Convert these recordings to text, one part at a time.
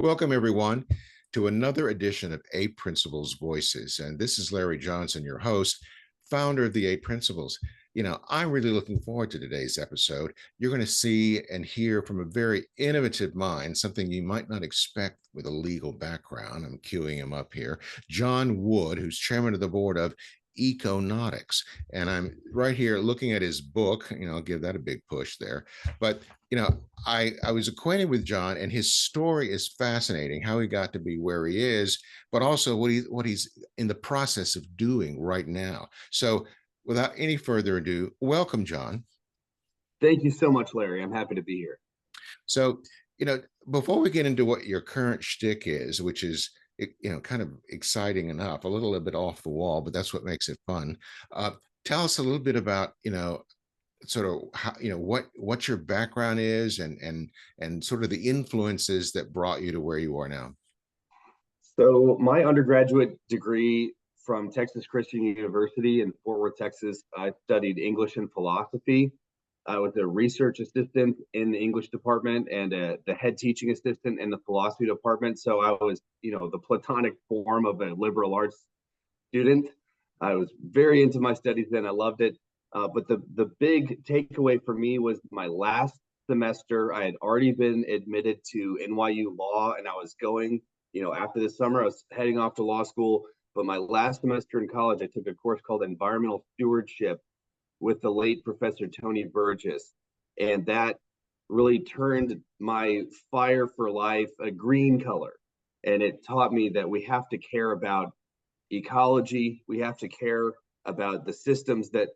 Welcome, everyone, to another edition of Eight Principles Voices. And this is Larry Johnson, your host, founder of the Eight Principles. I'm really looking forward to today's episode. You're going to see and hear from a very innovative mind, something you might not expect with a legal background. I'm queuing him up here. John Wood, who's chairman of the board of Econautics. And I'm right here looking at his book. I'll give that a big push there. But I was acquainted with John, and his story is fascinating, how he got to be where he is, but also what he's in the process of doing right now. So without any further ado, welcome, John. Thank you so much, Larry. I'm happy to be here. So, before we get into what your current shtick is, which is, kind of exciting enough, a little bit off the wall, but that's what makes it fun. Tell us a little bit about, sort of how, what your background is and sort of the influences that brought you to where you are now. So my undergraduate degree from Texas Christian University in Fort Worth, Texas, I studied English and philosophy. I was a research assistant in the English department and the head teaching assistant in the philosophy department. So I was, the platonic form of a liberal arts student. I was very into my studies then. I loved it. But the big takeaway for me was my last semester. I had already been admitted to NYU Law, and I was going, after the summer, I was heading off to law school. But my last semester in college, I took a course called Environmental Stewardship with the late Professor Tony Burgess. And that really turned my fire for life a green color. And it taught me that we have to care about ecology. We have to care about the systems that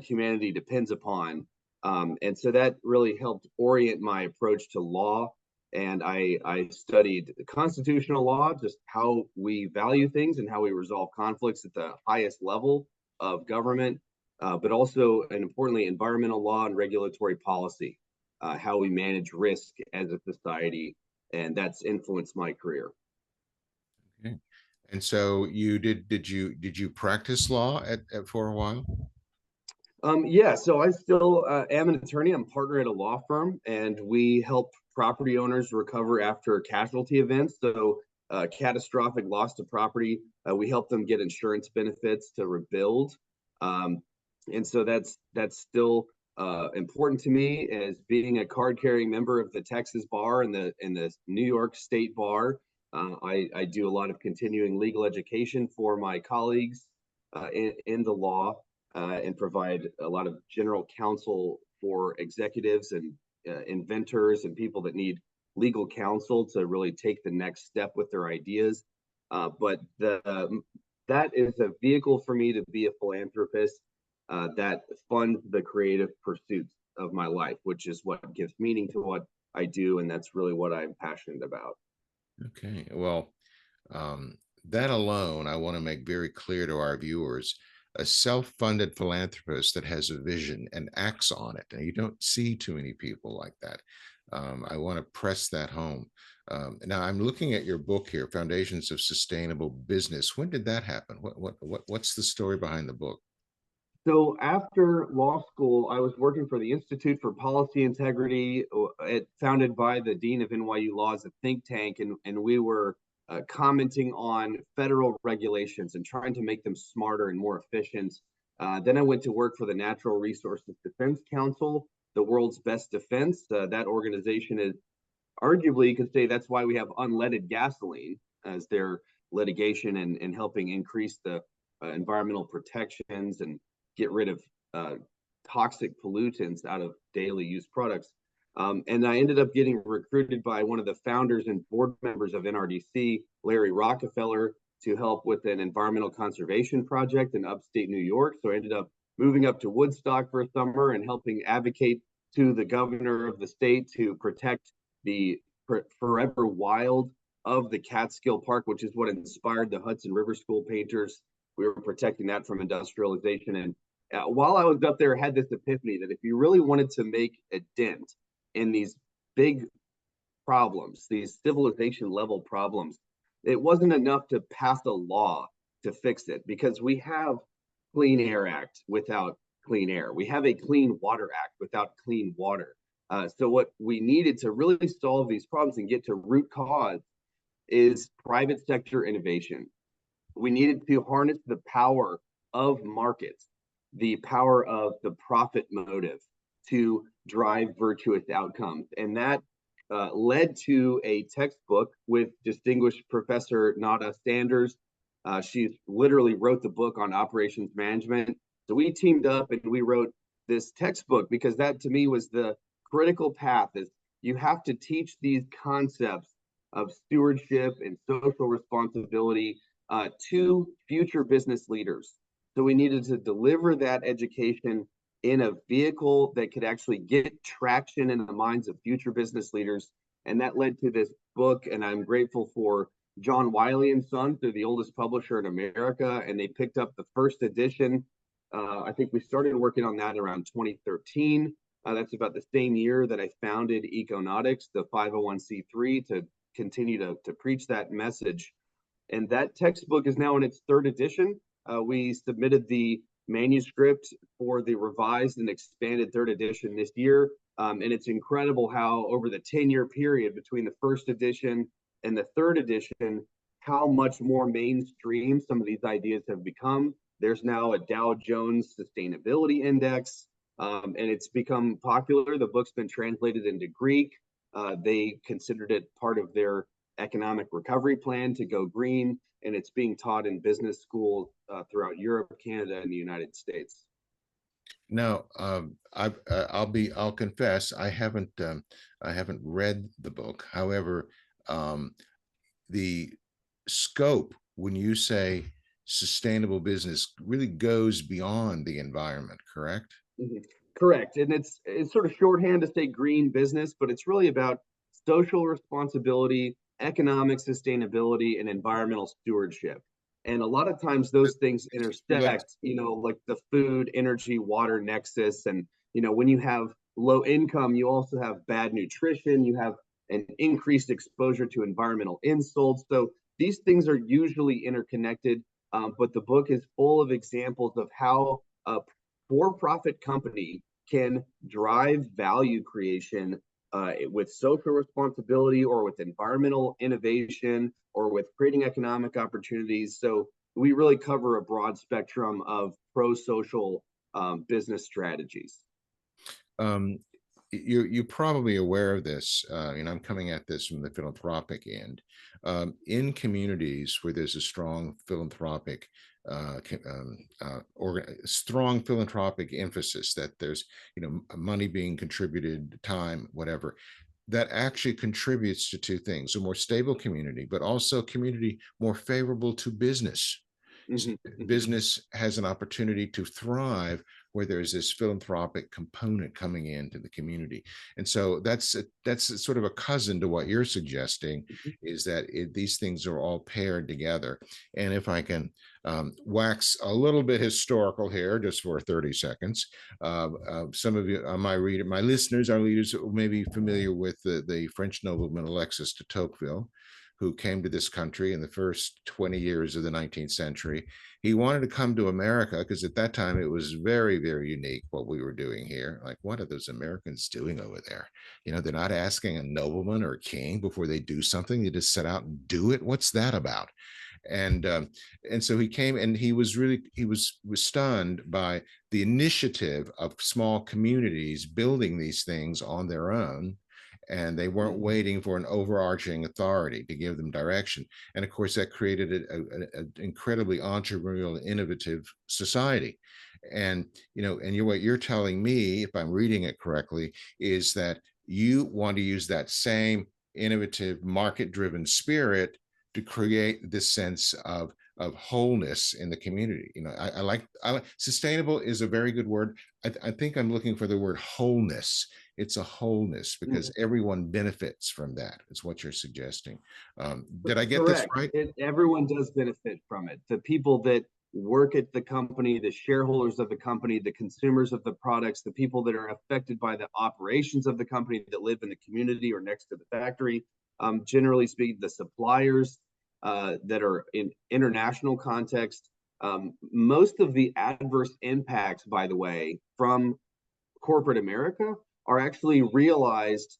humanity depends upon. And so that really helped orient my approach to law. And I studied constitutional law, just how we value things and how we resolve conflicts at the highest level of government, but also, and importantly, environmental law and regulatory policy, how we manage risk as a society. And that's influenced my career. Okay. And so did you practice law for a while? Yeah, so I still am an attorney. I'm partner at a law firm, and we help property owners recover after casualty events. So catastrophic loss to property, we help them get insurance benefits to rebuild. And so that's still important to me as being a card-carrying member of the Texas Bar and the New York State Bar. I do a lot of continuing legal education for my colleagues in the law. And provide a lot of general counsel for executives and inventors and people that need legal counsel to really take the next step with their ideas. But that is a vehicle for me to be a philanthropist that funds the creative pursuits of my life, which is what gives meaning to what I do. And that's really what I'm passionate about. Okay. Well, that alone, I want to make very clear to our viewers. A self-funded philanthropist that has a vision and acts on it. And you don't see too many people like that. I want to press that home. Now I'm looking at your book here, Foundations of Sustainable Business. When did that happen? What's the story behind the book? So after law school, I was working for the Institute for Policy Integrity, founded by the Dean of NYU Law as a think tank, and we were commenting on federal regulations and trying to make them smarter and more efficient. Then I went to work for the Natural Resources Defense Council, the world's best defense. That organization is arguably, you could say that's why we have unleaded gasoline as their litigation and helping increase the environmental protections and get rid of toxic pollutants out of daily use products. And I ended up getting recruited by one of the founders and board members of NRDC, Larry Rockefeller, to help with an environmental conservation project in upstate New York. So I ended up moving up to Woodstock for a summer and helping advocate to the governor of the state to protect the forever wild of the Catskill Park, which is what inspired the Hudson River School painters. We were protecting that from industrialization. And while I was up there, I had this epiphany that if you really wanted to make a dent in these big problems, these civilization level problems, it wasn't enough to pass a law to fix it, because we have Clean Air Act without clean air. We have a Clean Water Act without clean water. So what we needed to really solve these problems and get to root cause is private sector innovation. We needed to harness the power of markets, the power of the profit motive to drive virtuous outcomes. And that led to a textbook with distinguished Professor Nada Sanders. She literally wrote the book on operations management. So we teamed up and we wrote this textbook because that to me was the critical path. Is you have to teach these concepts of stewardship and social responsibility to future business leaders. So we needed to deliver that education in a vehicle that could actually get traction in the minds of future business leaders. And that led to this book. And I'm grateful for John Wiley and Son, they're the oldest publisher in America, and they picked up the first edition. I think we started working on that around 2013. That's about the same year that I founded Econautics, the 501c3, to continue to preach that message. And that textbook is now in its third edition. We submitted the manuscript for the revised and expanded third edition this year. And it's incredible how over the 10-year period between the first edition and the third edition, how much more mainstream some of these ideas have become. There's now a Dow Jones Sustainability Index, and it's become popular. The book's been translated into Greek. They considered it part of their economic recovery plan to go green, and it's being taught in business schools throughout Europe, Canada, and the United States. Now, I'll confess I haven't read the book. However, the scope when you say sustainable business really goes beyond the environment, correct? Mm-hmm. Correct, and it's sort of shorthand to say green business, but it's really about social responsibility, economic sustainability, and environmental stewardship. And a lot of times those things intersect, like the food, energy, water nexus. And, when you have low income, you also have bad nutrition, you have an increased exposure to environmental insults. So these things are usually interconnected, but the book is full of examples of how a for-profit company can drive value creation with social responsibility or with environmental innovation or with creating economic opportunities. So we really cover a broad spectrum of pro-social business strategies. You're probably aware of this, I'm coming at this from the philanthropic end. In communities where there's a strong philanthropic strong philanthropic emphasis, that there's money being contributed, time, whatever, that actually contributes to two things: a more stable community, but also community more favorable to business. Mm-hmm. Business has an opportunity to thrive where there's this philanthropic component coming into the community. And so that's sort of a cousin to what you're suggesting, is that these things are all paired together. And if I can wax a little bit historical here, just for 30 seconds, some of you, my listeners, our leaders, may be familiar with the French nobleman Alexis de Tocqueville, who came to this country in the first 20 years of the 19th century. He wanted to come to America because at that time it was very, very unique what we were doing here. Like, what are those Americans doing over there? They're not asking a nobleman or a king before they do something. They just set out and do it. What's that about? And so he came, and he was stunned by the initiative of small communities building these things on their own. And they weren't waiting for an overarching authority to give them direction. And of course, that created an incredibly entrepreneurial and innovative society. And, what you're telling me, if I'm reading it correctly, is that you want to use that same innovative, market-driven spirit to create this sense of wholeness in the community. I like sustainable is a very good word. I think I'm looking for the word wholeness. It's a wholeness because everyone benefits from that. It's what you're suggesting. Did I get Correct. this right? Everyone does benefit from it. The people that work at the company, the shareholders of the company, the consumers of the products, the people that are affected by the operations of the company that live in the community or next to the factory. Generally speaking, the suppliers that are in international context. Most of the adverse impacts, by the way, from corporate America are actually realized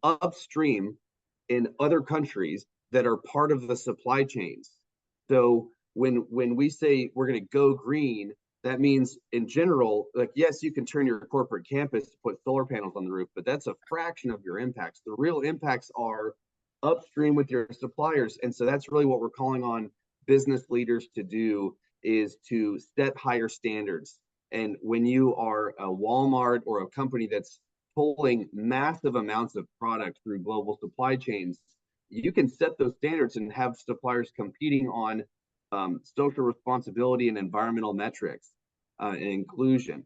upstream in other countries that are part of the supply chains. So when we say we're going to go green, that means in general, like, yes, you can turn your corporate campus to put solar panels on the roof, but that's a fraction of your impacts. The real impacts are upstream with your suppliers. And so that's really what we're calling on business leaders to do, is to set higher standards. And when you are a Walmart or a company that's pulling massive amounts of product through global supply chains, you can set those standards and have suppliers competing on social responsibility and environmental metrics and inclusion.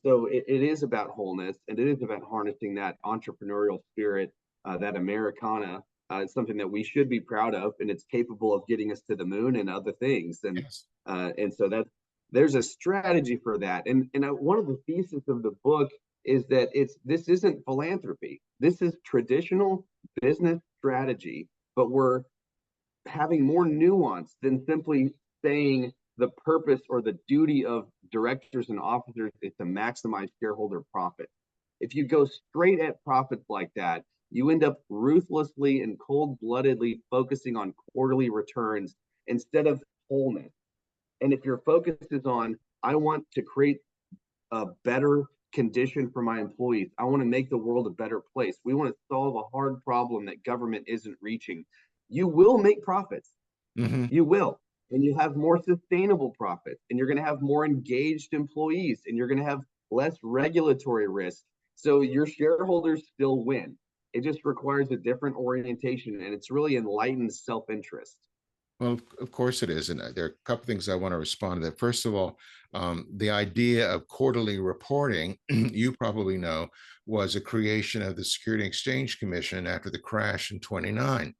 So it is about wholeness, and it is about harnessing that entrepreneurial spirit, that Americana. It's something that we should be proud of, and it's capable of getting us to the moon and other things. Yes. And so that there's a strategy for that. And one of the theses of the book is that this isn't philanthropy. This is traditional business strategy, but we're having more nuance than simply saying the purpose or the duty of directors and officers is to maximize shareholder profit. If you go straight at profits like that, you end up ruthlessly and cold-bloodedly focusing on quarterly returns instead of wholeness. And if your focus is on, I want to create a better condition for my employees, I want to make the world a better place, we want to solve a hard problem that government isn't reaching, you will make profits. Mm-hmm. You will. And you have more sustainable profits, and you're going to have more engaged employees, and you're going to have less regulatory risk. So your shareholders still win. It just requires a different orientation, and it's really enlightened self-interest. Well, of course it is. And there are a couple of things I want to respond to that. First of all, the idea of quarterly reporting, you probably know, was a creation of the Security and Exchange Commission after the crash in 29,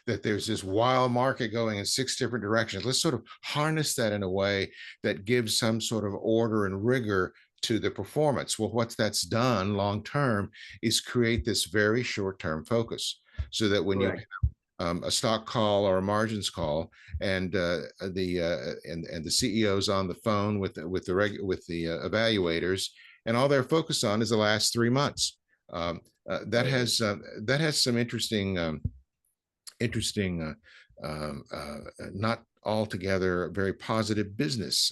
that there's this wild market going in 6 different directions. Let's sort of harness that in a way that gives some sort of order and rigor to the performance. Well, what that's done long term is create this very short term focus, so that when Correct. you a stock call or a margins call, and the CEO's on the phone with the evaluators, and all they're focused on is the last 3 months. That has some interesting, not altogether very positive business.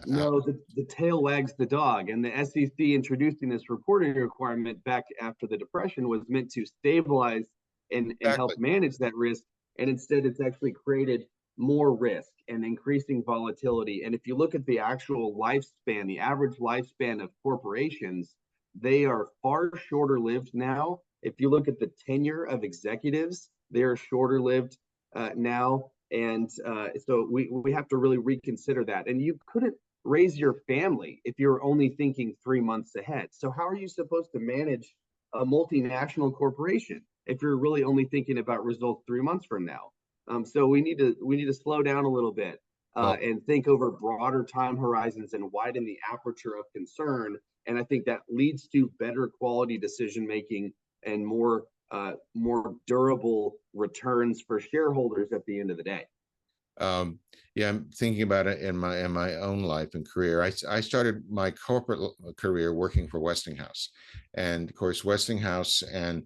No, the tail wags the dog, and the SEC introducing this reporting requirement back after the Depression was meant to stabilize and Exactly. help manage that risk. And instead, it's actually created more risk and increasing volatility. And if you look at the actual lifespan, the average lifespan of corporations, they are far shorter lived now. If you look at the tenure of executives, they're shorter lived now. And so we have to really reconsider that. And you couldn't raise your family if you're only thinking 3 months ahead. So how are you supposed to manage a multinational corporation if you're really only thinking about results 3 months from now? So we need to slow down a little bit and think over broader time horizons and widen the aperture of concern. And I think that leads to better quality decision making and more durable returns for shareholders at the end of the day. Yeah, I'm thinking about it in my own life and career. I started my corporate career working for Westinghouse, and of course Westinghouse and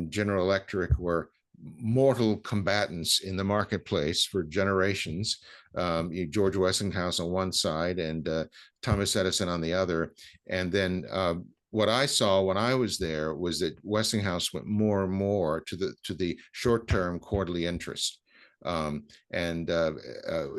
General Electric were mortal combatants in the marketplace for generations. George Westinghouse on one side and Thomas Edison on the other. And then what I saw when I was there was that Westinghouse went more and more to the short-term quarterly interest. And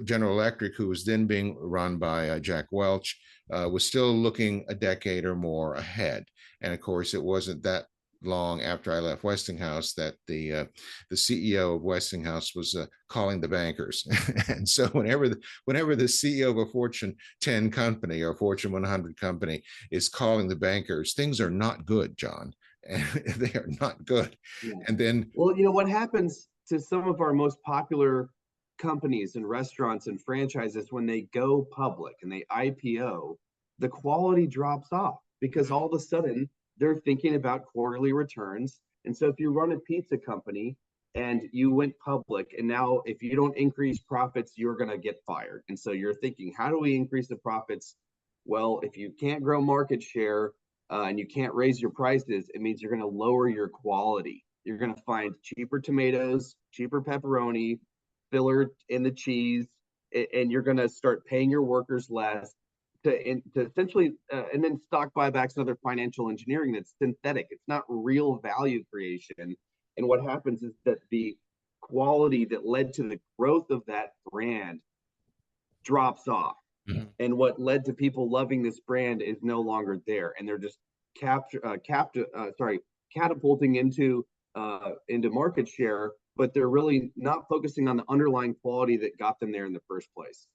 General Electric, who was then being run by Jack Welch, was still looking a decade or more ahead. And of course, it wasn't that long after I left Westinghouse that the CEO of Westinghouse was calling the bankers. And so whenever the CEO of a Fortune 10 company or Fortune 100 company is calling the bankers, things are not good, John. And they are not good. Yeah. And then, well, what happens to some of our most popular companies and restaurants and franchises when they go public and they IPO, the quality drops off because all of a sudden they're thinking about quarterly returns. And so if you run a pizza company and you went public, and now if you don't increase profits, you're going to get fired. And so you're thinking, how do we increase the profits? Well, if you can't grow market share and you can't raise your prices, it means you're going to lower your quality. You're going to find cheaper tomatoes, cheaper pepperoni, filler in the cheese, and you're going to start paying your workers less to essentially, and then stock buybacks and other financial engineering that's synthetic. It's not real value creation. And what happens is that the quality that led to the growth of that brand drops off. Mhm. And what led to people loving this brand is no longer there. And they're just catapulting into market share, but they're really not focusing on the underlying quality that got them there in the first place.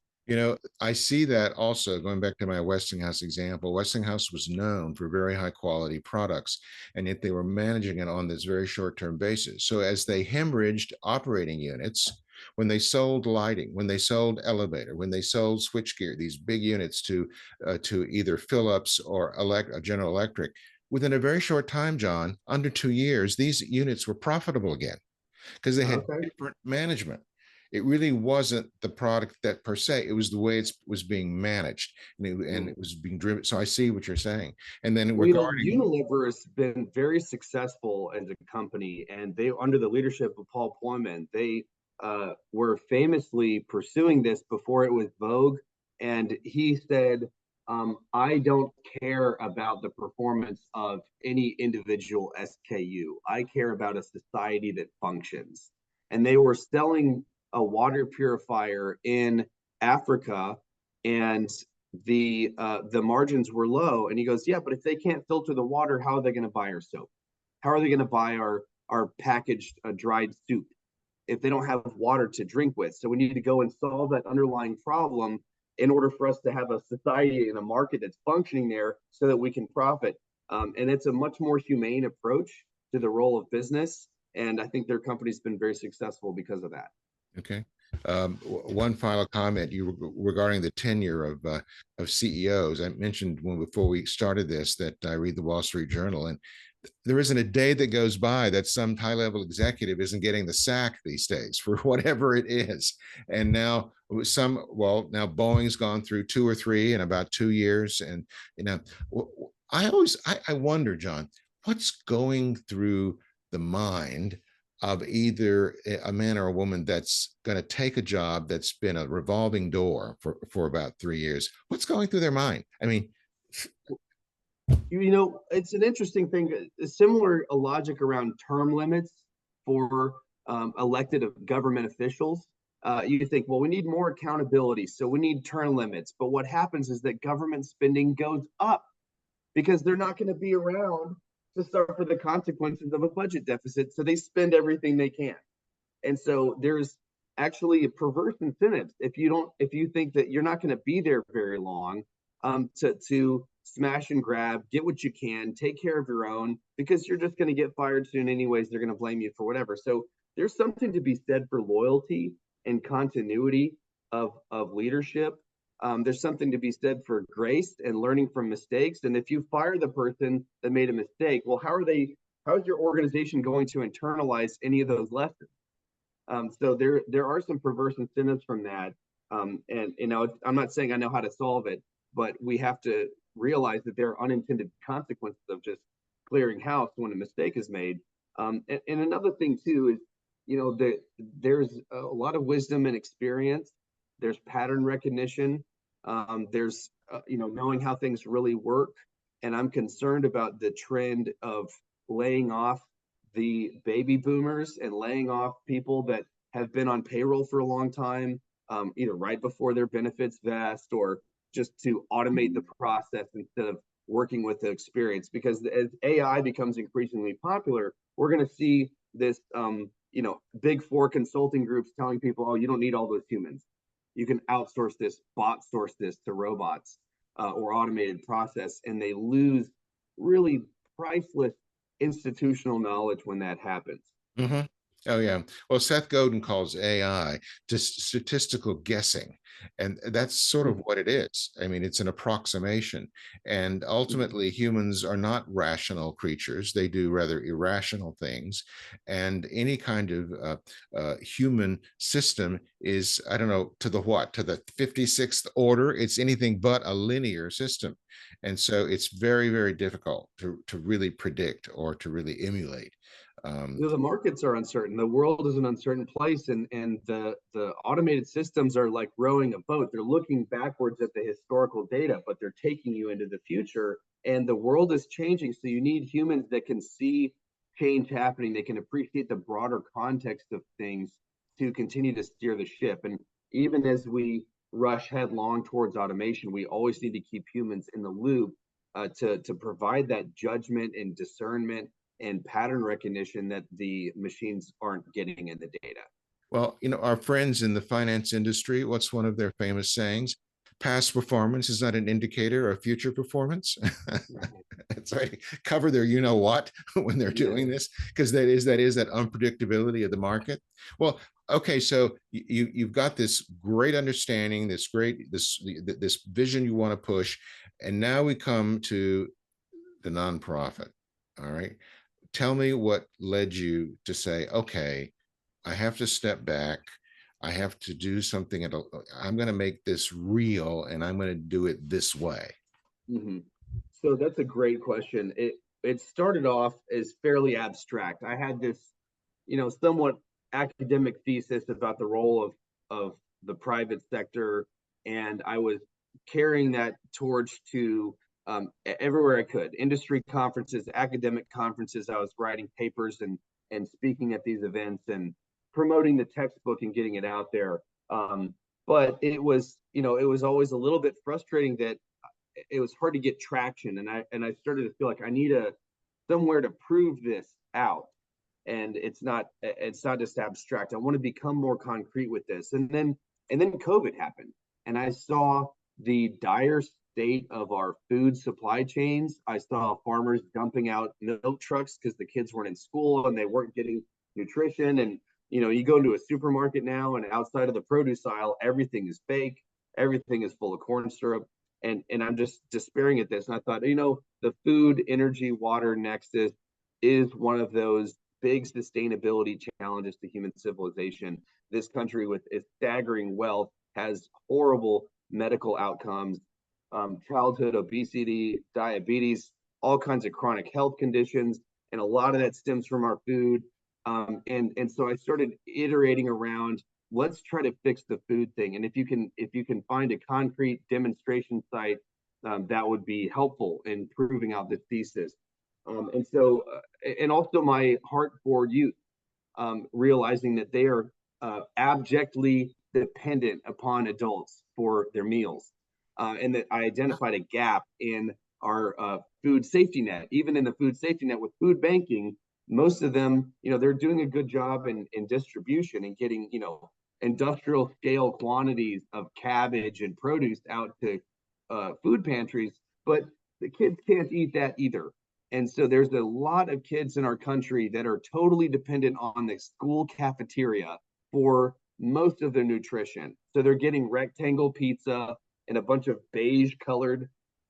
I see that also going back to my Westinghouse example. Westinghouse was known for very high quality products, and yet they were managing it on this very short term basis. So as they hemorrhaged operating units, when they sold lighting, when they sold elevator, when they sold switchgear, these big units to either Philips or General Electric, within a very short time, John, under 2 years, these units were profitable again because they had Okay. different management. It really wasn't the product that per se, it was the way it was being managed, and it was being driven. So I see what you're saying. And then Well, regarding, Unilever has been very successful as a company, and they, under the leadership of Paul Pluyman, they were famously pursuing this before it was vogue. And he said, I don't care about the performance of any individual SKU. I care about a society that functions. And they were selling a water purifier in Africa, and the margins were low. And he goes, yeah, but if they can't filter the water, how are they going to buy our soap? How are they going to buy our packaged dried soup if they don't have water to drink with? So we need to go and solve that underlying problem in order for us to have a society and a market that's functioning there so that we can profit. And it's a much more humane approach to the role of business. And I think their company's been very successful because of that. okay. One final comment regarding the tenure of CEOs. I mentioned before we started this that I read the Wall Street Journal, and there isn't a day that goes by that some high level executive isn't getting the sack these days for whatever it is. And now now Boeing's gone through two or three in about 2 years. And, I wonder, John, what's going through the mind of either a man or a woman that's going to take a job that's been a revolving door for about 3 years? What's going through their mind? I mean, It's an interesting thing. A similar logic around term limits for elected government officials. You think, well, we need more accountability, so we need term limits. But what happens is that government spending goes up because they're not going to be around to suffer the consequences of a budget deficit. So they spend everything they can. And so there's actually a perverse incentive if you think that you're not going to be there very long, to smash and grab, get what you can, take care of your own, because you're just going to get fired soon anyways. They're going to blame you for whatever. So there's something to be said for loyalty and continuity of leadership. There's something to be said for grace and learning from mistakes. And if you fire the person that made a mistake, well, how is your organization going to internalize any of those lessons? So there are some perverse incentives from that. And I'm not saying I know how to solve it, but we have to realize that there are unintended consequences of just clearing house when a mistake is made. And another thing too is, there's a lot of wisdom and experience. There's pattern recognition. There's knowing how things really work. And I'm concerned about the trend of laying off the baby boomers and laying off people that have been on payroll for a long time, either right before their benefits vest or just to automate the process instead of working with the experience. Because as AI becomes increasingly popular, we're going to see this, big four consulting groups telling people, oh, you don't need all those humans. You can outsource this, bot source this to robots or automated process, and they lose really priceless institutional knowledge when that happens. mm-hmm. Oh, yeah. Well, Seth Godin calls AI just statistical guessing. And that's sort of what it is. I mean, it's an approximation. And ultimately, humans are not rational creatures. They do rather irrational things. And any kind of human system is, I don't know, to the what? To the 56th order? It's anything but a linear system. And so it's very, very difficult to really predict or to really emulate. The markets are uncertain. The world is an uncertain place, and the automated systems are like rowing a boat. They're looking backwards at the historical data, but they're taking you into the future. And the world is changing, so you need humans that can see change happening. They can appreciate the broader context of things to continue to steer the ship. And even as we rush headlong towards automation, we always need to keep humans in the loop to provide that judgment and discernment and pattern recognition that the machines aren't getting in the data. Well, our friends in the finance industry, what's one of their famous sayings? Past performance is not an indicator of future performance. It's right. Cover their what when they're doing this, because that is that unpredictability of the market. Well, okay, so you've got this great understanding, this vision you want to push, and now we come to the nonprofit. All right, tell me what led you to say, okay, I have to step back. I have to do something. I'm going to make this real, and I'm going to do it this way. Mm-hmm. So that's a great question. It started off as fairly abstract. I had this, somewhat academic thesis about the role of the private sector, and I was carrying that torch to everywhere I could. Industry conferences, academic conferences. I was writing papers and speaking at these events and promoting the textbook and getting it out there. But it was always a little bit frustrating that it was hard to get traction, and I started to feel like I need somewhere to prove this out, and it's not just abstract. I want to become more concrete with this, and then COVID happened, and I saw the dire state of our food supply chains. I saw farmers dumping out milk trucks because the kids weren't in school and they weren't getting nutrition. And you go into a supermarket now, and outside of the produce aisle, everything is fake, everything is full of corn syrup. And I'm just despairing at this. And I thought, the food, energy, water nexus is one of those big sustainability challenges to human civilization. This country, with its staggering wealth, has horrible medical outcomes, childhood obesity, diabetes, all kinds of chronic health conditions, and a lot of that stems from our food. And so I started iterating around, let's try to fix the food thing. And if you can find a concrete demonstration site, that would be helpful in proving out this thesis. And also my heart for youth, realizing that they are abjectly dependent upon adults for their meals, and that I identified a gap in our food safety net. Even in the food safety net with food banking, most of them, they're doing a good job in distribution and getting, industrial scale quantities of cabbage and produce out to food pantries, but the kids can't eat that either. And so there's a lot of kids in our country that are totally dependent on the school cafeteria for most of their nutrition. So they're getting rectangle pizza and a bunch of beige colored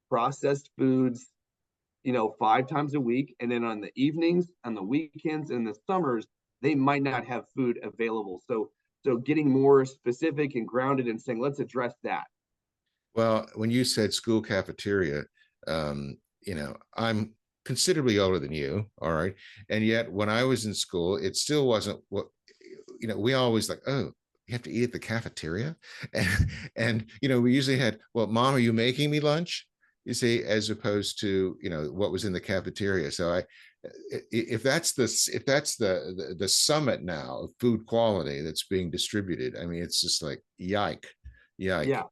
processed foods, 5 times a week. And then on the evenings, on the weekends, and the summers, they might not have food available. So getting more specific and grounded and saying, let's address that. Well, when you said school cafeteria, I'm considerably older than you, all right? And yet when I was in school, it still wasn't what, we always like, oh, you have to eat at the cafeteria? And we usually had, well, Mom, are you making me lunch? You see, as opposed to, what was in the cafeteria. So if that's the summit now of food quality that's being distributed, I mean, it's just like yike. Yeah.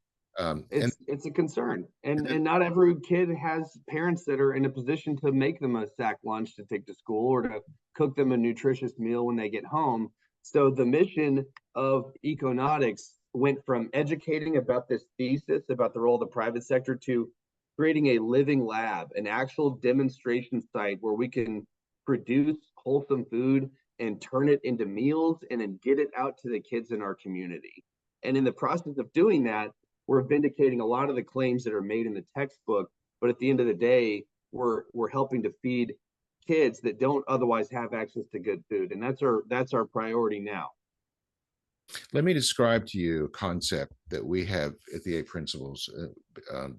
It's a concern, and not every kid has parents that are in a position to make them a sack lunch to take to school or to cook them a nutritious meal when they get home. So the mission of Econautics went from educating about this thesis about the role of the private sector to creating a living lab, an actual demonstration site where we can produce wholesome food and turn it into meals and then get it out to the kids in our community. And in the process of doing that, we're vindicating a lot of the claims that are made in the textbook, but at the end of the day, we're helping to feed kids that don't otherwise have access to good food, and that's our priority now. Let me describe to you a concept that we have at the 8 Principles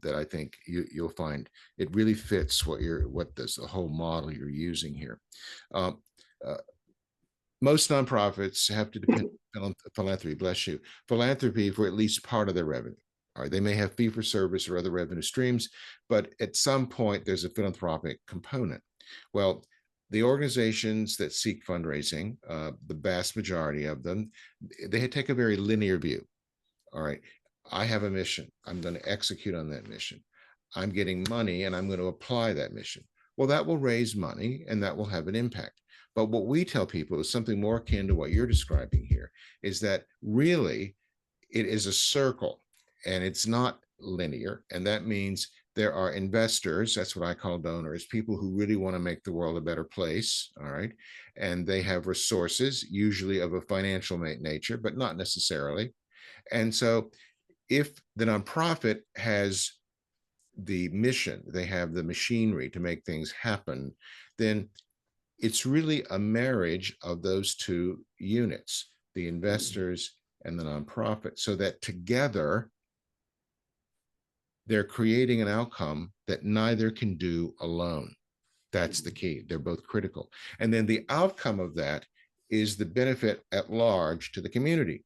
that I think you'll find it really fits the whole model you're using here. Most nonprofits have to depend on philanthropy, bless you, philanthropy for at least part of their revenue. All right, they may have fee for service or other revenue streams, but at some point there's a philanthropic component. Well, the organizations that seek fundraising, the vast majority of them, they take a very linear view. All right, I have a mission. I'm going to execute on that mission. I'm getting money and I'm going to apply that mission. Well, that will raise money and that will have an impact. But what we tell people is something more akin to what you're describing here, is that really it is a circle and it's not linear. And that means there are investors, that's what I call donors, people who really want to make the world a better place. All right. And they have resources, usually of a financial nature, but not necessarily. And so if the nonprofit has the mission, they have the machinery to make things happen, then it's really a marriage of those two units, the investors and the nonprofit, so that together they're creating an outcome that neither can do alone. That's the key. They're both critical. And then the outcome of that is the benefit at large to the community.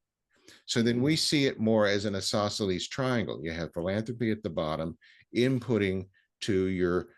So then we see it more as an isosceles triangle. You have philanthropy at the bottom, inputting to your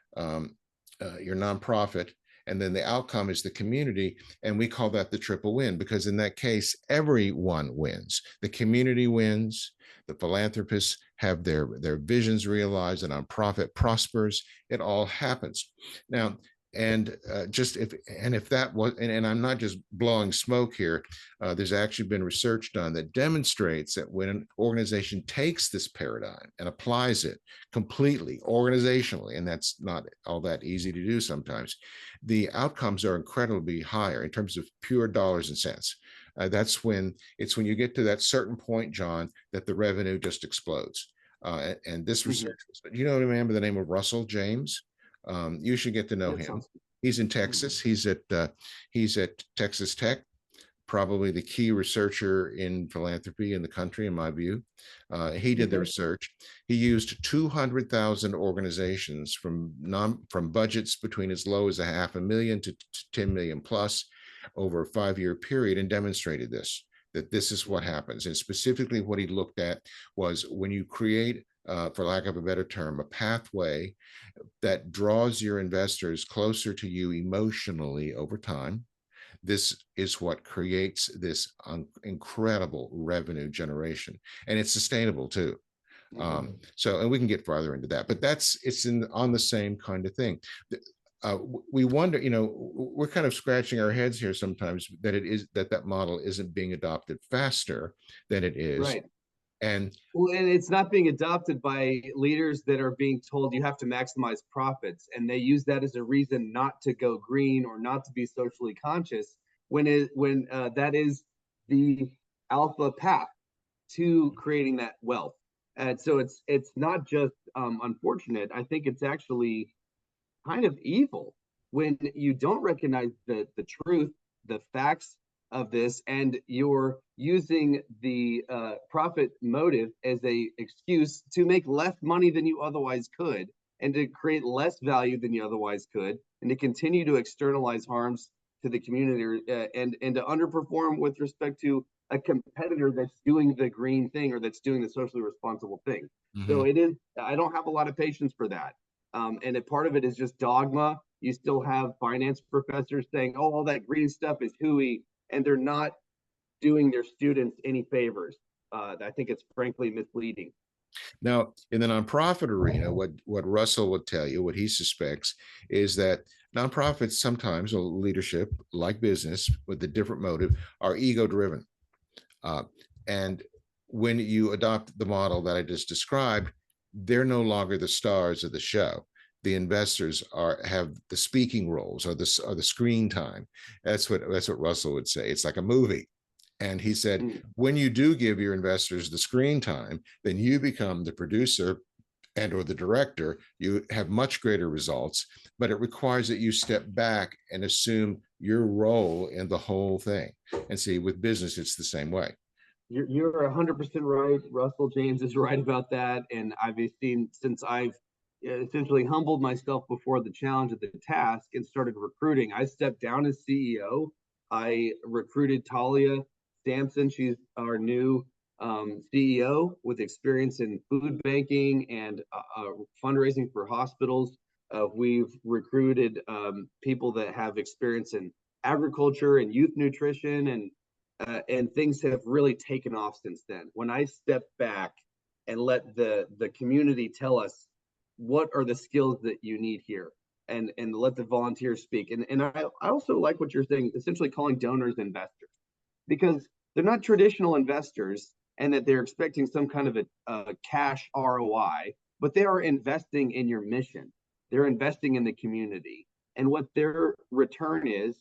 nonprofit, and then the outcome is the community. And we call that the triple win, because in that case, everyone wins. The community wins, the philanthropists have their visions realized, the nonprofit prospers, it all happens. Now, and if that was, and I'm not just blowing smoke here, there's actually been research done that demonstrates that when an organization takes this paradigm and applies it completely organizationally, and that's not all that easy to do sometimes, the outcomes are incredibly higher in terms of pure dollars and cents. That's when you get to that certain point, John, that the revenue just explodes. And this research, you know, remember the name of Russell James? You should get to know him. He's in Texas. He's at Texas Tech, probably the key researcher in philanthropy in the country, in my view. He did the research. He used 200,000 organizations from budgets between as low as $500,000 to 10 million plus over a 5-year period, and demonstrated that this is what happens. And specifically what he looked at was when you create, for lack of a better term, a pathway that draws your investors closer to you emotionally over time, this is what creates this incredible revenue generation, and it's sustainable too. So, and we can get farther into that, but it's on the same kind of thing. We wonder, you know, we're kind of scratching our heads here sometimes that model isn't being adopted faster than it is. Right. And it's not being adopted by leaders that are being told you have to maximize profits, and they use that as a reason not to go green or not to be socially conscious, when that is the alpha path to creating that wealth. And so it's not just unfortunate. I think it's actually kind of evil when you don't recognize the truth, the facts of this, and you're using the profit motive as a excuse to make less money than you otherwise could, and to create less value than you otherwise could, and to continue to externalize harms to the community, and to underperform with respect to a competitor that's doing the green thing or that's doing the socially responsible thing. So I don't have a lot of patience for that. And a part of it is just dogma. You still have finance professors saying, oh, all that green stuff is hooey, and they're not doing their students any favors. I think it's frankly misleading. Now, in the nonprofit arena, what Russell would tell you, what he suspects, is that nonprofits sometimes, or leadership, like business, with a different motive, are ego-driven. And when you adopt the model that I just described, they're no longer the stars of the show. The investors have the speaking roles or the screen time. That's what Russell would say. It's like a movie. And he said, when you do give your investors the screen time, then you become the producer and or the director. You have much greater results, but it requires that you step back and assume your role in the whole thing. And see, with business, it's the same way. You're 100% right. Russell James is right about that. And I've seen, since I've essentially humbled myself before the challenge of the task and started recruiting. I stepped down as CEO. I recruited Talia Sampson. She's our new CEO with experience in food banking and fundraising for hospitals. We've recruited people that have experience in agriculture and youth nutrition, and things have really taken off since then. When I stepped back and let the community tell us what are the skills that you need here, and let the volunteers speak. And I also like what you're saying, essentially calling donors investors, because they're not traditional investors and that they're expecting some kind of a cash ROI, but they are investing in your mission. They're investing in the community. And what their return is,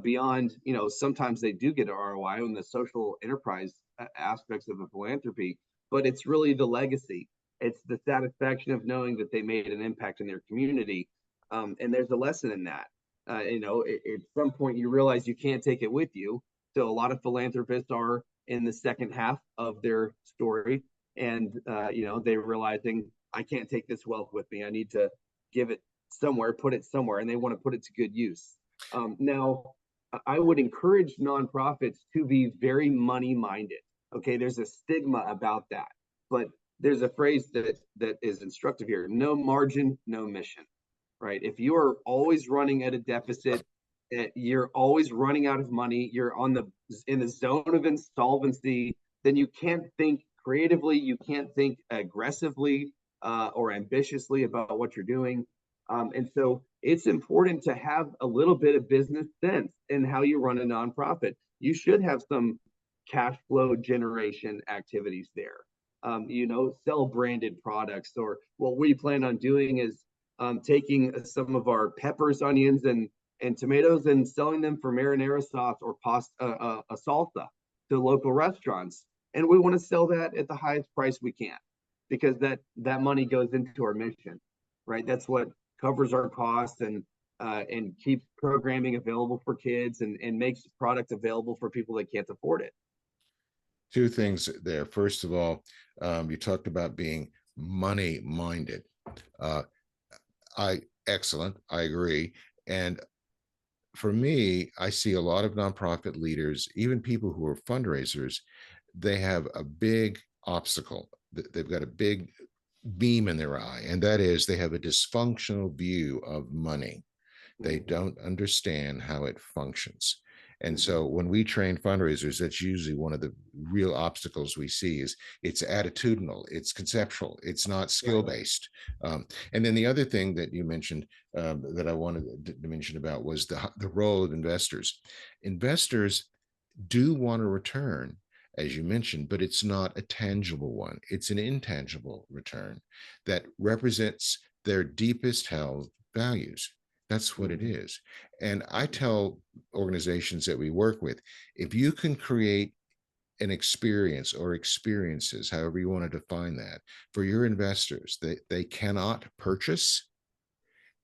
beyond, sometimes they do get an ROI on the social enterprise aspects of a philanthropy, but it's really the legacy. It's the satisfaction of knowing that they made an impact in their community. And there's a lesson in that. At some point you realize you can't take it with you. So a lot of philanthropists are in the second half of their story, and they're realizing, I can't take this wealth with me. I need to give it somewhere, put it somewhere, and they want to put it to good use. Now, I would encourage nonprofits to be very money minded. Okay, there's a stigma about that, but there's a phrase that is instructive here: no margin, no mission. Right? If you are always running at a deficit, you're always running out of money, you're in the zone of insolvency, then you can't think creatively, you can't think aggressively or ambitiously about what you're doing. And so it's important to have a little bit of business sense in how you run a nonprofit. You should have some cash flow generation activities there. Sell branded products, or what we plan on doing is taking some of our peppers, onions, and tomatoes and selling them for marinara sauce or pasta, a salsa to local restaurants. And we want to sell that at the highest price we can, because that money goes into our mission, right? That's what covers our costs and keeps programming available for kids and makes product available for people that can't afford it. Two things there. First of all, you talked about being money minded. Excellent. I agree. And for me, I see a lot of nonprofit leaders, even people who are fundraisers, they have a big obstacle. They've got a big beam in their eye, and that is they have a dysfunctional view of money. They don't understand how it functions. And so when we train fundraisers, that's usually one of the real obstacles we see. Is it's attitudinal, it's conceptual, it's not skill-based. And then the other thing that you mentioned that I wanted to mention about was the role of investors. Investors do want a return, as you mentioned, but it's not a tangible one. It's an intangible return that represents their deepest held values. That's what it is. And I tell organizations that we work with, if you can create an experience or experiences, however you want to define that, for your investors, they cannot purchase,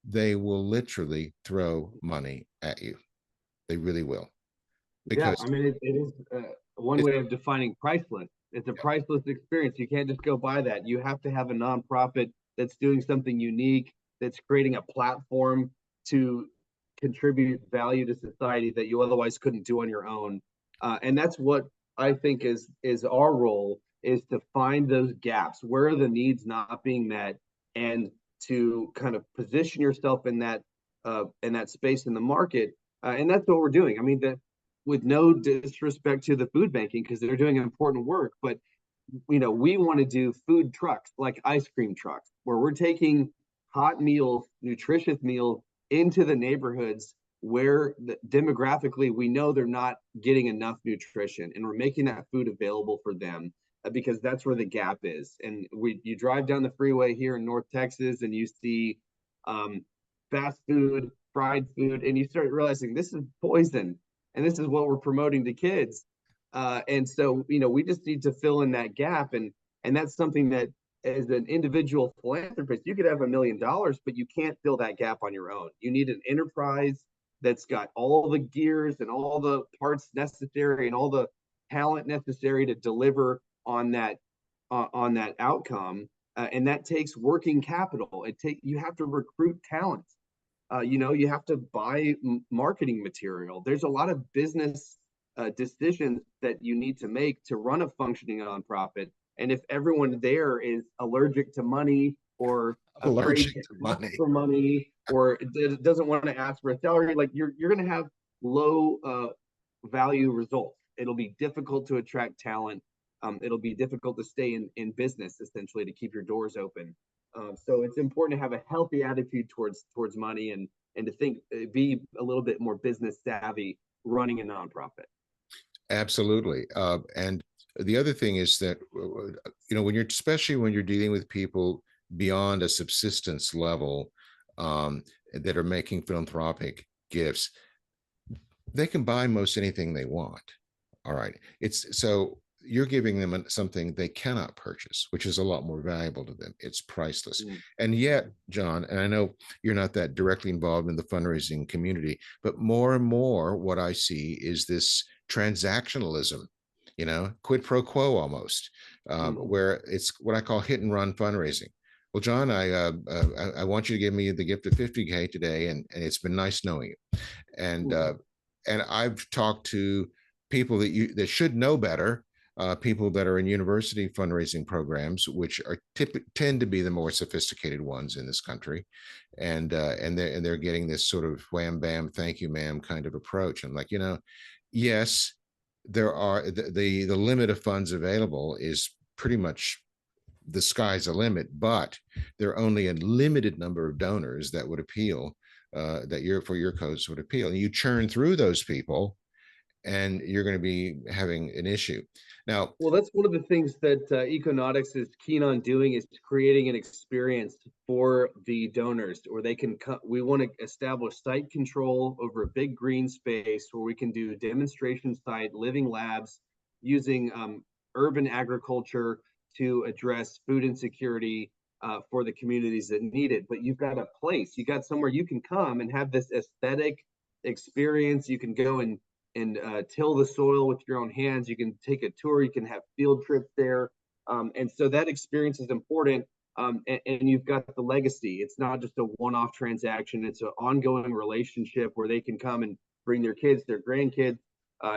they will literally throw money at you. They really will. Because I mean, it is one way of defining priceless. It's a priceless experience. You can't just go buy that. You have to have a nonprofit that's doing something unique, that's creating a platform to contribute value to society that you otherwise couldn't do on your own. And that's what I think is our role, is to find those gaps. Where are the needs not being met, and to kind of position yourself in that space in the market. And that's what we're doing. I mean, with no disrespect to the food banking, because they're doing important work, but we want to do food trucks, like ice cream trucks, where we're taking hot meals, nutritious meals into the neighborhoods where demographically we know they're not getting enough nutrition, and we're making that food available for them, because that's where the gap is. And you drive down the freeway here in North Texas and you see fast food, fried food, and you start realizing this is poison, and this is what we're promoting to kids. And so, we just need to fill in that gap. And that's something that, as an individual philanthropist, you could have $1 million, but you can't fill that gap on your own. You need an enterprise that's got all the gears and all the parts necessary and all the talent necessary to deliver on that outcome. and that takes working capital. You have to recruit talent. You have to buy marketing material. There's a lot of business decisions that you need to make to run a functioning nonprofit. And if everyone there is allergic to money or afraid Allergic to to ask money. for money or doesn't want to ask for a salary, like you're going to have low value results. It'll be difficult to attract talent. It'll be difficult to stay in business, essentially, to keep your doors open. So it's important to have a healthy attitude towards money and to think, be a little bit more business savvy running a nonprofit. Absolutely. And the other thing is that, especially when you're dealing with people beyond a subsistence level, that are making philanthropic gifts, they can buy most anything they want. All right. It's so you're giving them something they cannot purchase, which is a lot more valuable to them. It's priceless. Mm. And yet, John, and I know you're not that directly involved in the fundraising community, but more and more what I see is this transactionalism, quid pro quo almost, where it's what I call hit and run fundraising. Well, John, I want you to give me the gift of 50K today, and it's been nice knowing you. And I've talked to people that should know better, people that are in university fundraising programs, which tend to be the more sophisticated ones in this country, and they're getting this sort of wham bam, thank you ma'am kind of approach. I'm like, yes, there are the limit of funds available is pretty much the sky's the limit, but there are only a limited number of donors that would appeal, that for your codes would appeal. And you churn through those people, and you're going to be having an issue. Now, well, that's one of the things that Econautics is keen on doing, is creating an experience for the donors where they can come. We want to establish site control over a big green space where we can do demonstration site living labs using urban agriculture to address food insecurity for the communities that need it. But you've got a place, you got somewhere you can come and have this aesthetic experience. You can go and till the soil with your own hands. You can take a tour. You can have field trips there. And so that experience is important. And you've got the legacy. It's not just a one-off transaction. It's an ongoing relationship where they can come and bring their kids, their grandkids.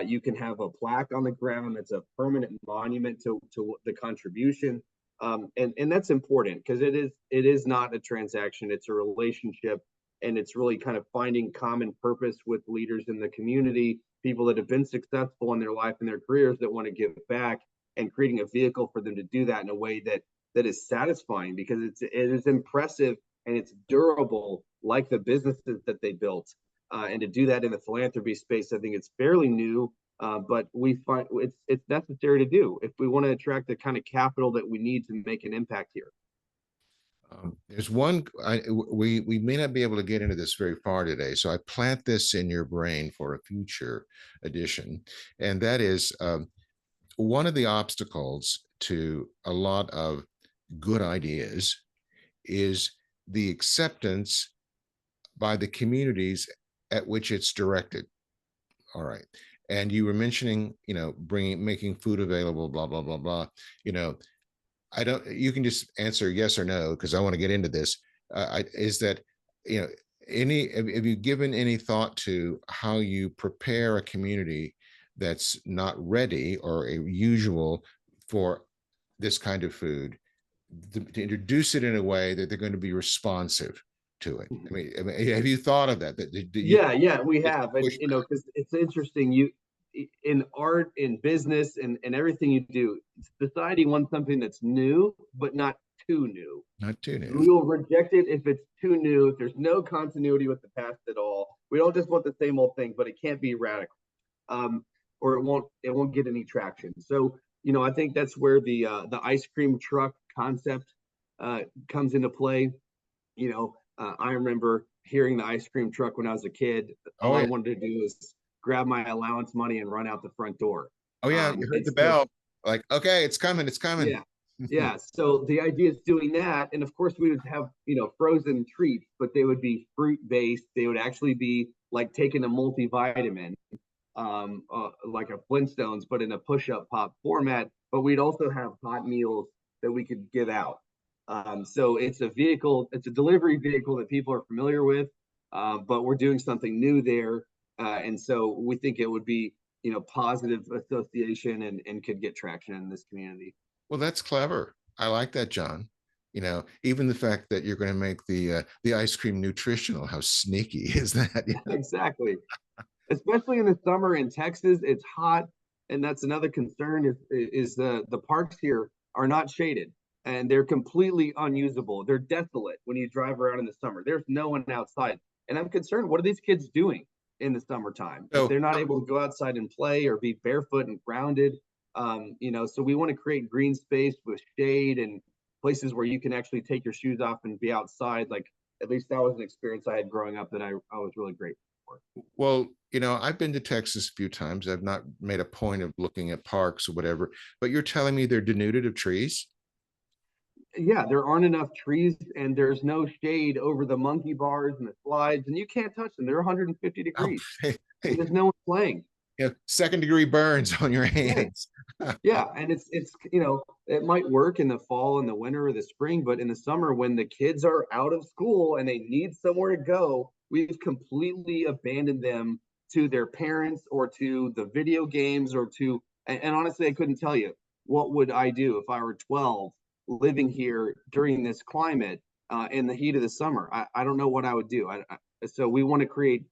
You can have a plaque on the ground that's a permanent monument to the contribution. And that's important because it is not a transaction. It's a relationship. And it's really kind of finding common purpose with leaders in the community, people that have been successful in their life and their careers that want to give back, and creating a vehicle for them to do that in a way that is satisfying, because it is impressive and it's durable, like the businesses that they built. And to do that in the philanthropy space, I think it's fairly new, but we find it's necessary to do if we want to attract the kind of capital that we need to make an impact here. There's we may not be able to get into this very far today, so I plant this in your brain for a future edition, and that is, one of the obstacles to a lot of good ideas is the acceptance by the communities at which it's directed. All right. And you were mentioning, making food available, blah, blah, blah, blah. You can just answer yes or no, because I want to get into this. Is that, have you given any thought to how you prepare a community that's not ready or a usual for this kind of food, to introduce it in a way that they're going to be responsive to it? I mean, have you thought of that? Yeah, we have. And because it's interesting, in art, in business, and everything you do, society wants something that's new but not too new. Not too new. We will reject it if it's too new, if there's no continuity with the past at all. We don't just want the same old thing, but it can't be radical, or it won't get any traction. So I think that's where the ice cream truck concept comes into play. I remember hearing the ice cream truck when I was a kid. All I wanted to do was grab my allowance money and run out the front door. Oh yeah, you heard the bell. Like, okay, it's coming, it's coming. Yeah. Yeah. So the idea is doing that. And of course we would have, frozen treats, but they would be fruit based. They would actually be like taking a multivitamin, like a Flintstones, but in a push-up pop format. But we'd also have hot meals that we could give out. So it's a vehicle, it's a delivery vehicle that people are familiar with, but we're doing something new there. And so we think it would be, positive association and could get traction in this community. Well, that's clever. I like that, John. Even the fact that you're going to make the ice cream nutritional. How sneaky is that? Exactly. Especially in the summer in Texas, it's hot, and that's another concern is the parks here are not shaded and they're completely unusable. They're desolate when you drive around in the summer. There's no one outside. And I'm concerned, what are these kids doing in the summertime if So they're not able to go outside and play or be barefoot and grounded? So we want to create green space with shade and places where you can actually take your shoes off and be outside. Like, at least that was an experience I had growing up that I was really grateful for. Well, I've been to Texas a few times. I've not made a point of looking at parks or whatever, but you're telling me they're denuded of trees? Yeah, there aren't enough trees and there's no shade over the monkey bars and the slides, and you can't touch them. They're 150 Oh, degrees hey, and hey, there's no one playing. second-degree burns on your Yeah, hands. yeah, and it's it might work in the fall and the winter or the spring, but in the summer when the kids are out of school and they need somewhere to go, we've completely abandoned them to their parents or to the video games or to and honestly, I couldn't tell you what would I do if I were 12 living here during this climate in the heat of the summer. I don't know what I would do. So we want to create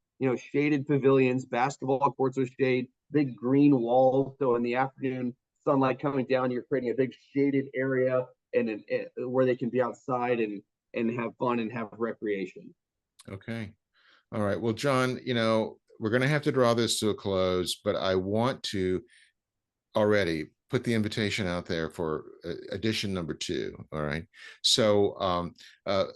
shaded pavilions, basketball courts with shade, big green walls. So in the afternoon, sunlight coming down, you're creating a big shaded area and where they can be outside and have fun and have recreation. Okay. All right. Well, John, we're going to have to draw this to a close, but I want to already put the invitation out there for edition number 2. All right. So,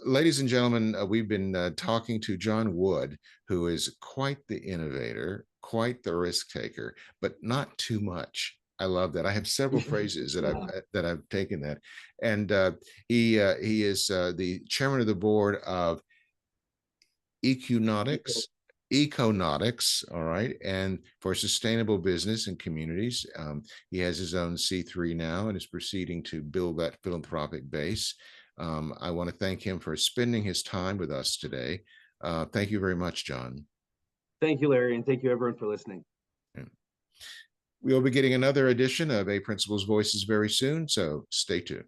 ladies and gentlemen, we've been talking to John Wood, who is quite the innovator, quite the risk taker, but not too much. I love that. I have several phrases that I've taken that, and he is the chairman of the board of Econautics, all right, and for sustainable business and communities. He has his own C3 now and is proceeding to build that philanthropic base. I want to thank him for spending his time with us today. Thank you very much, John. Thank you, Larry, and thank you everyone for listening. We'll be getting another edition of A Principal's Voices very soon, so stay tuned.